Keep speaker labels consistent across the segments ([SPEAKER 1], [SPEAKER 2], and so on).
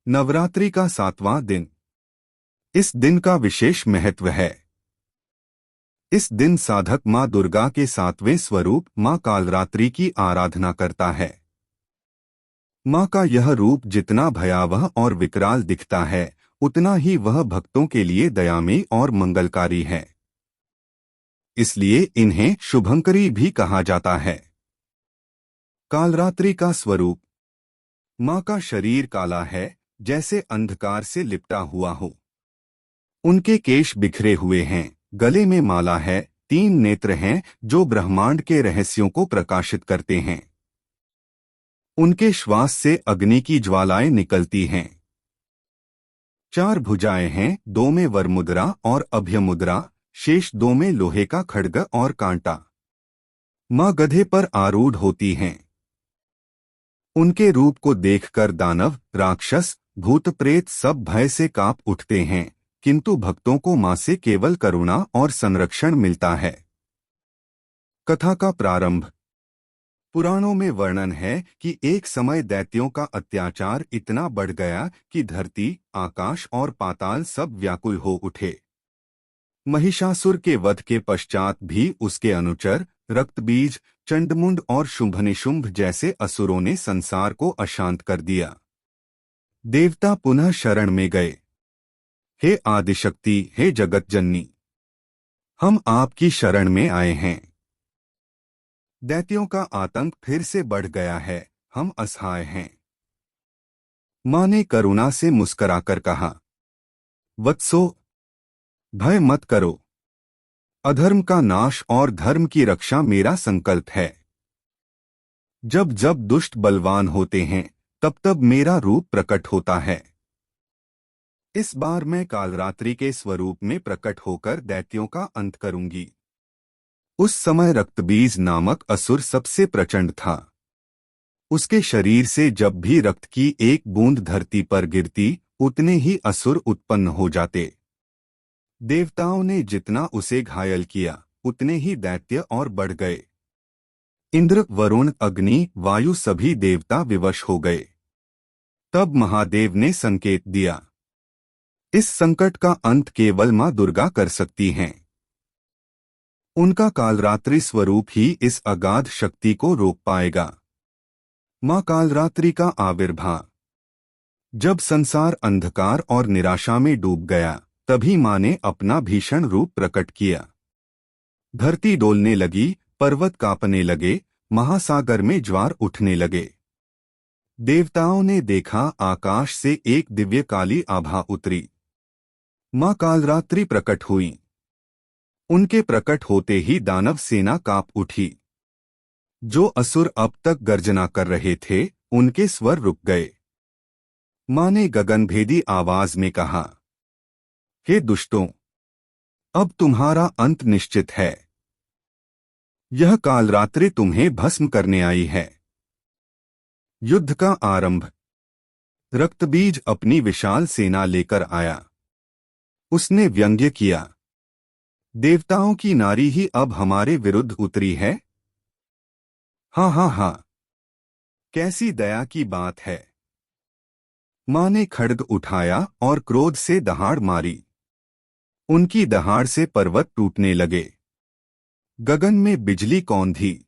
[SPEAKER 1] नवरात्रि का 7वां दिन। इस दिन का विशेष महत्व है। इस दिन साधक मां दुर्गा के 7वें स्वरूप मां कालरात्रि की आराधना करता है। मां का यह रूप जितना भयावह और विकराल दिखता है, उतना ही वह भक्तों के लिए दयामयी और मंगलकारी है। इसलिए इन्हें शुभंकरी भी कहा जाता है। कालरात्रि का स्वरूप। मां का शरीर काला है, जैसे अंधकार से लिपटा हुआ हो। उनके केश बिखरे हुए हैं, गले में माला है, 3 नेत्र हैं जो ब्रह्मांड के रहस्यों को प्रकाशित करते हैं। उनके श्वास से अग्नि की ज्वालाएं निकलती हैं। 4 भुजाएं हैं, 2 में वरमुद्रा और अभय मुद्रा, शेष 2 में लोहे का खड्ग और कांटा। मां गधे पर आरूढ़ होती हैं। उनके रूप को देखकर दानव, राक्षस, भूत प्रेत सब भय से कांप उठते हैं, किंतु भक्तों को मां से केवल करुणा और संरक्षण मिलता है। कथा का प्रारंभ। पुराणों में वर्णन है कि एक समय दैत्यों का अत्याचार इतना बढ़ गया कि धरती, आकाश और पाताल सब व्याकुल हो उठे। महिषासुर के वध के पश्चात भी उसके अनुचर रक्तबीज, चंडमुंड और शुंभनिशुंभ जैसे असुरों ने संसार को अशांत कर दिया। देवता पुनः शरण में गए। हे आदिशक्ति, हे जगत जननी, हम आपकी शरण में आए हैं। दैत्यों का आतंक फिर से बढ़ गया है, हम असहाय हैं। मां ने करुणा से मुस्कराकर कहा, वत्सो, भय मत करो। अधर्म का नाश और धर्म की रक्षा मेरा संकल्प है। जब जब दुष्ट बलवान होते हैं, तब तब मेरा रूप प्रकट होता है। इस बार मैं कालरात्रि के स्वरूप में प्रकट होकर दैत्यों का अंत करूंगी। उस समय रक्तबीज नामक असुर सबसे प्रचंड था। उसके शरीर से जब भी रक्त की एक बूंद धरती पर गिरती, उतने ही असुर उत्पन्न हो जाते। देवताओं ने जितना उसे घायल किया, उतने ही दैत्य और बढ़ गए। इंद्र, वरुण, अग्नि, वायु सभी देवता विवश हो गए। तब महादेव ने संकेत दिया, इस संकट का अंत केवल मां दुर्गा कर सकती हैं। उनका कालरात्रि स्वरूप ही इस अगाध शक्ति को रोक पाएगा। मां कालरात्रि का आविर्भाव। जब संसार अंधकार और निराशा में डूब गया, तभी मां ने अपना भीषण रूप प्रकट किया। धरती डोलने लगी, पर्वत कांपने लगे, महासागर में ज्वार उठने लगे। देवताओं ने देखा, आकाश से एक दिव्य काली आभा उतरी। मां कालरात्रि प्रकट हुई। उनके प्रकट होते ही दानव सेना कांप उठी। जो असुर अब तक गर्जना कर रहे थे, उनके स्वर रुक गए। मां ने गगनभेदी आवाज में कहा, हे दुष्टों, अब तुम्हारा अंत निश्चित है। यह कालरात्रि तुम्हें भस्म करने आई है। युद्ध का आरंभ। रक्तबीज अपनी विशाल सेना लेकर आया। उसने व्यंग्य किया, देवताओं की नारी ही अब हमारे विरुद्ध उतरी है। हाँ हाँ हाँ, कैसी दया की बात है। मां ने खड्ग उठाया और क्रोध से दहाड़ मारी। उनकी दहाड़ से पर्वत टूटने लगे। गगन में बिजली कौंधी।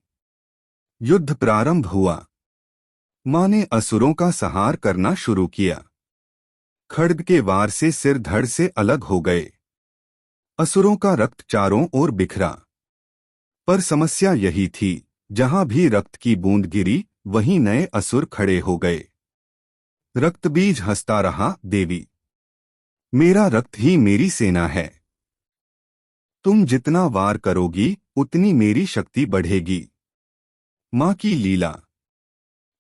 [SPEAKER 1] युद्ध प्रारंभ हुआ। मां ने असुरों का संहार करना शुरू किया। खड्ग के वार से सिर धड़ से अलग हो गए। असुरों का रक्त चारों ओर बिखरा। पर समस्या यही थी, जहां भी रक्त की बूंद गिरी, वहीं नए असुर खड़े हो गए। रक्तबीज हंसता रहा, देवी, मेरा रक्त ही मेरी सेना है। तुम जितना वार करोगी, उतनी मेरी शक्ति बढ़ेगी। मां की लीला।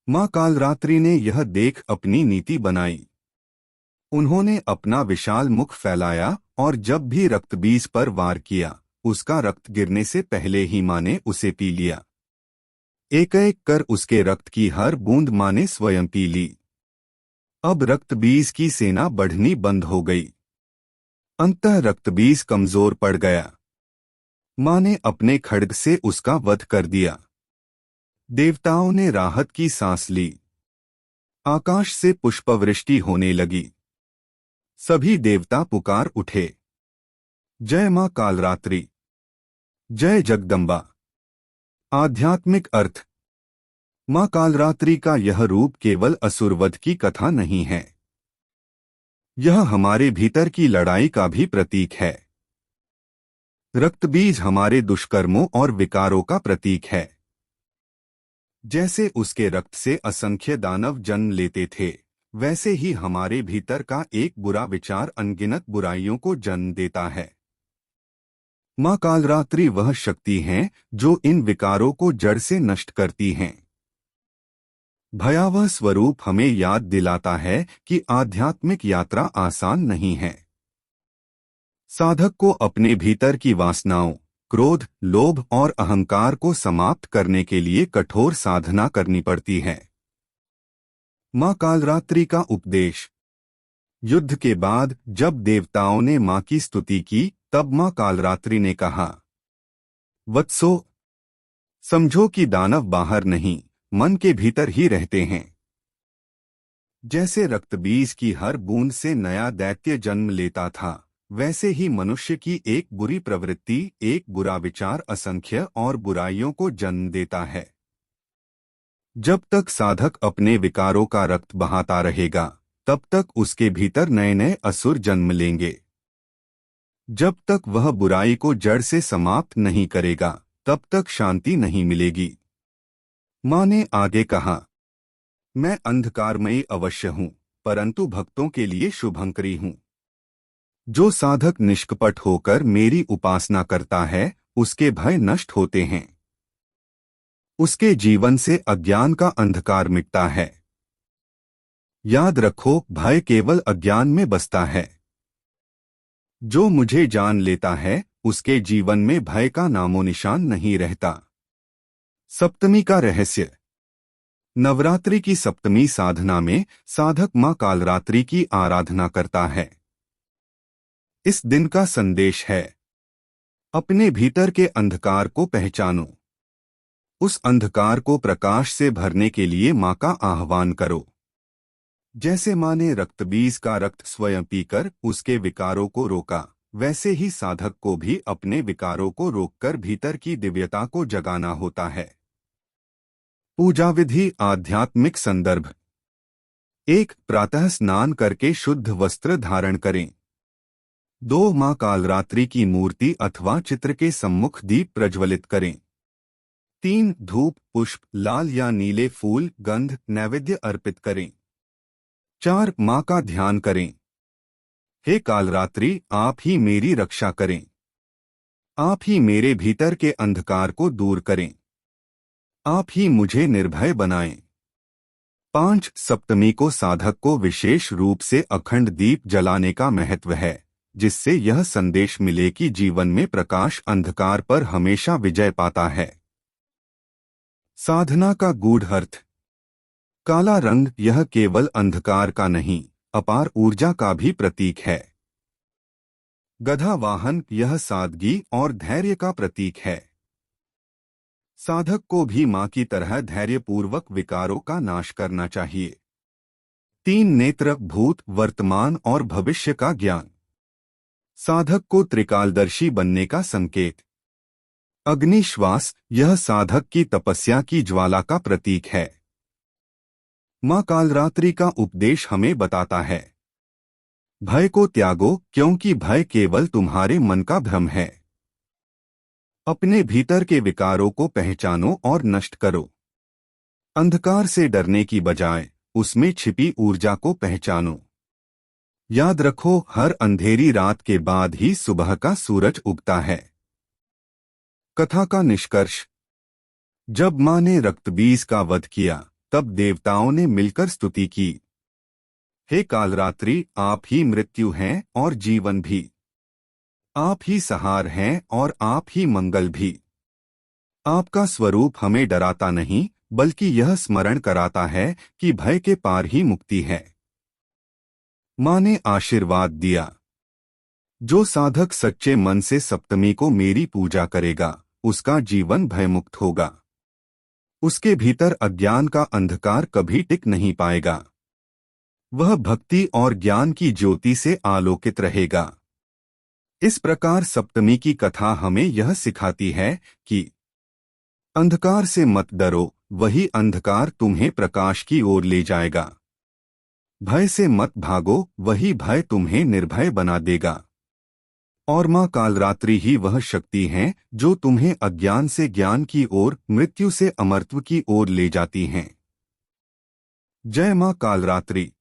[SPEAKER 1] मां कालरात्रि ने यह देख अपनी नीति बनाई। उन्होंने अपना विशाल मुख फैलाया और जब भी रक्तबीज पर वार किया, उसका रक्त गिरने से पहले ही मां ने उसे पी लिया। एक एक कर उसके रक्त की हर बूंद मां ने स्वयं पी ली। अब रक्तबीज की सेना बढ़नी बंद हो गई। अंततः रक्तबीज कमजोर पड़ गया। मां ने अपने खड्ग से उसका वध कर दिया। देवताओं ने राहत की सांस ली। आकाश से पुष्पवृष्टि होने लगी। सभी देवता पुकार उठे, जय मां कालरात्रि, जय जगदम्बा। आध्यात्मिक अर्थ। मां कालरात्रि का यह रूप केवल असुरवध की कथा नहीं है, यह हमारे भीतर की लड़ाई का भी प्रतीक है। रक्तबीज हमारे दुष्कर्मों और विकारों का प्रतीक है। जैसे उसके रक्त से असंख्य दानव जन्म लेते थे, वैसे ही हमारे भीतर का एक बुरा विचार अनगिनत बुराइयों को जन्म देता है। मां कालरात्रि वह शक्ति हैं जो इन विकारों को जड़ से नष्ट करती हैं। भयावह स्वरूप हमें याद दिलाता है कि आध्यात्मिक यात्रा आसान नहीं है। साधक को अपने भीतर की वासनाओं, क्रोध, लोभ और अहंकार को समाप्त करने के लिए कठोर साधना करनी पड़ती है। मां कालरात्रि का उपदेश। युद्ध के बाद जब देवताओं ने मां की स्तुति की, तब मां कालरात्रि ने कहा, वत्सो, समझो कि दानव बाहर नहीं, मन के भीतर ही रहते हैं। जैसे रक्तबीज की हर बूंद से नया दैत्य जन्म लेता था, वैसे ही मनुष्य की एक बुरी प्रवृत्ति, एक बुरा विचार असंख्य और बुराइयों को जन्म देता है। जब तक साधक अपने विकारों का रक्त बहाता रहेगा, तब तक उसके भीतर नए नए असुर जन्म लेंगे। जब तक वह बुराई को जड़ से समाप्त नहीं करेगा, तब तक शांति नहीं मिलेगी। मां ने आगे कहा, मैं अंधकारमयी अवश्य हूं, परंतु भक्तों के लिए शुभंकरी हूं। जो साधक निष्कपट होकर मेरी उपासना करता है, उसके भय नष्ट होते हैं। उसके जीवन से अज्ञान का अंधकार मिटता है। याद रखो, भय केवल अज्ञान में बसता है। जो मुझे जान लेता है, उसके जीवन में भय का नामो निशान नहीं रहता। सप्तमी का रहस्य। नवरात्रि की सप्तमी साधना में साधक मां कालरात्रि की आराधना करता है। इस दिन का संदेश है, अपने भीतर के अंधकार को पहचानो। उस अंधकार को प्रकाश से भरने के लिए मां का आह्वान करो। जैसे मां ने रक्तबीज का रक्त स्वयं पीकर उसके विकारों को रोका, वैसे ही साधक को भी अपने विकारों को रोककर भीतर की दिव्यता को जगाना होता है। पूजा विधि। आध्यात्मिक संदर्भ। 1. प्रातः स्नान करके शुद्ध वस्त्र धारण करें। 2. मां कालरात्रि की मूर्ति अथवा चित्र के सम्मुख दीप प्रज्वलित करें। 3. धूप, पुष्प, लाल या नीले फूल, गंध, नैवेद्य अर्पित करें। 4. मां का ध्यान करें। हे कालरात्रि, आप ही मेरी रक्षा करें। आप ही मेरे भीतर के अंधकार को दूर करें। आप ही मुझे निर्भय बनाएं। 5. सप्तमी को साधक को विशेष रूप से अखंड दीप जलाने का महत्व है, जिससे यह संदेश मिले कि जीवन में प्रकाश अंधकार पर हमेशा विजय पाता है। साधना का गूढ़ अर्थ। काला रंग यह केवल अंधकार का नहीं, अपार ऊर्जा का भी प्रतीक है। गधा वाहन यह सादगी और धैर्य का प्रतीक है। साधक को भी मां की तरह धैर्यपूर्वक विकारों का नाश करना चाहिए। 3 नेत्र भूत, वर्तमान और भविष्य का ज्ञान। साधक को त्रिकालदर्शी बनने का संकेत। अग्निश्वास यह साधक की तपस्या की ज्वाला का प्रतीक है। मां कालरात्रि का उपदेश हमें बताता है, भय को त्यागो, क्योंकि भय केवल तुम्हारे मन का भ्रम है। अपने भीतर के विकारों को पहचानो और नष्ट करो। अंधकार से डरने की बजाय उसमें छिपी ऊर्जा को पहचानो। याद रखो, हर अंधेरी रात के बाद ही सुबह का सूरज उगता है। कथा का निष्कर्ष। जब मां ने रक्तबीज का वध किया, तब देवताओं ने मिलकर स्तुति की, हे कालरात्रि, आप ही मृत्यु हैं और जीवन भी। आप ही सहार हैं और आप ही मंगल भी। आपका स्वरूप हमें डराता नहीं, बल्कि यह स्मरण कराता है कि भय के पार ही मुक्ति है। मां ने आशीर्वाद दिया, जो साधक सच्चे मन से सप्तमी को मेरी पूजा करेगा, उसका जीवन भयमुक्त होगा। उसके भीतर अज्ञान का अंधकार कभी टिक नहीं पाएगा। वह भक्ति और ज्ञान की ज्योति से आलोकित रहेगा। इस प्रकार सप्तमी की कथा हमें यह सिखाती है कि अंधकार से मत डरो, वही अंधकार तुम्हें प्रकाश की ओर ले जाएगा। भय से मत भागो, वही भय तुम्हें निर्भय बना देगा। और माँ कालरात्रि ही वह शक्ति है जो तुम्हें अज्ञान से ज्ञान की ओर, मृत्यु से अमरत्व की ओर ले जाती हैं। जय माँ कालरात्रि।